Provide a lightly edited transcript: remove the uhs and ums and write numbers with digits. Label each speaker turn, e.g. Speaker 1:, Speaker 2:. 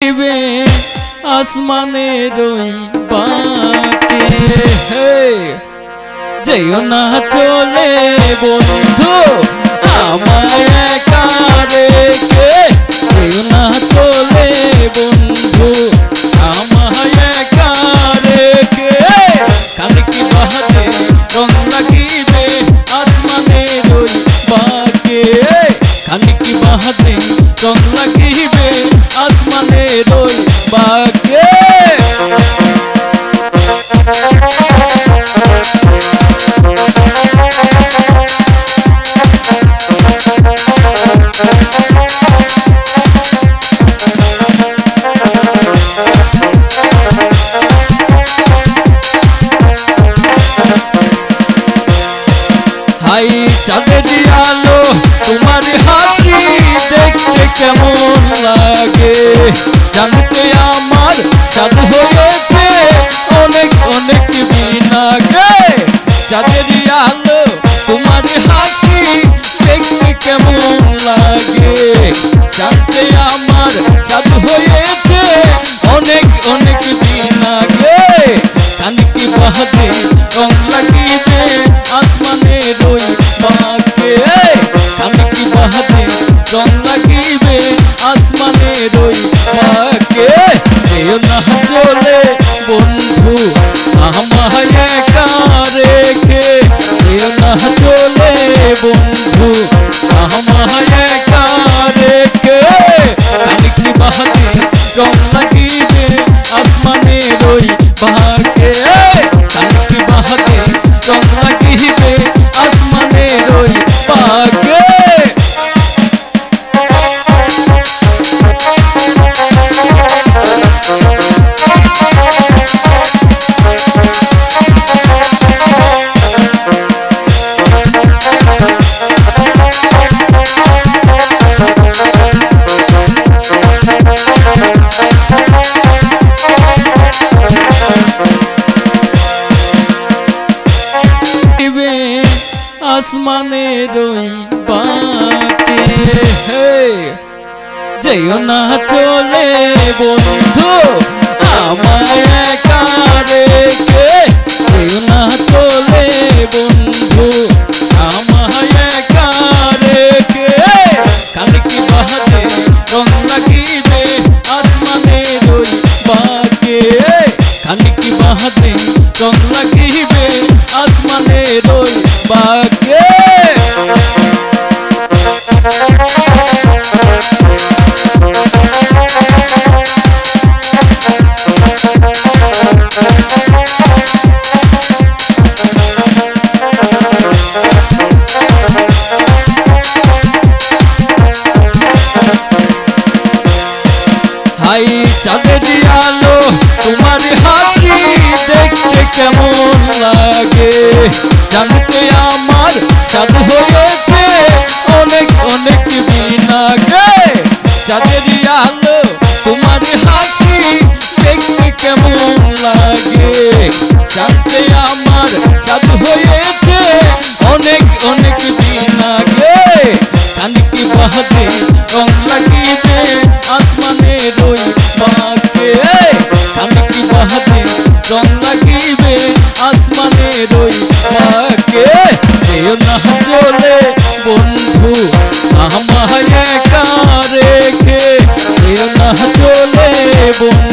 Speaker 1: দিবে আসমানের ওই বাঁকে যেও না চলে বন্ধু আমায় একা রেখে, যেও না চলে বন্ধু আমায় একা রেখে। কানে কি বাহাতে রং লাগিবে আসমানের ওই বাঁকে, কানে কি বাহাতে রং লাগিবে আসমানের ওই বাঁকে। হাই চাঁদের আলো তোমার হাসি দেখতে কেমন লাগে, জানতে আমার চাঁদ হয়েছে অনেক অনেক দিন আগে। চাঁদের আলো তোমার হাসি দেখতে কেমন লাগে, জানতে আমার চাঁদ হয়েছে অনেক অনেক দিন আগে। কানে কি বাহাতে রং লাগিবে আসমানের ওই বাঁকে, কানে কি বাহাতে রং লাগিবে আসমানের ওই বাঁকে। যেও না চলে বন্ধু আমায় একা রেখে, যেও না চলে বন্ধু আমায় একা রেখে। কানে কি বাহাতে রং লাগিবে আসমানের ওই বাঁকে, কানে কি বাহাতে রং লাগিবে আসমানের ওই বাঁকে। আসমানের ওই বাঁকে যেও না চলে বন্ধু আমায় একা রেখে, যেও না চলে বন্ধু আমায় একা রেখে। কানে কি বাহাতে রং লাগিবে আসমানের ওই বাঁকে, কানে কি বাহাতে রং লাগিবে আসমানের ওই বাঁকে। হাই চাঁদের আলো তোমার হাসি দেখতে কেমন লাগে, জানতে আমার চাঁদ হয়েছে অনেক অনেক দিন আগে। চাঁদের আলো তোমার হাসি দেখতে কেমন লাগে, জানতে আমার চাঁদ হয়েছে অনেক অনেক দিন আগে। কানে কি বাহাতে রং লাগিবে আসমানের ওই বাঁকে, কানে কি বাহাতে রং লাগিবে আসমানের ওই বাঁকে। যেও না চলে বন্ধু আমায় একা রেখে, যেও না চলে বন্ধু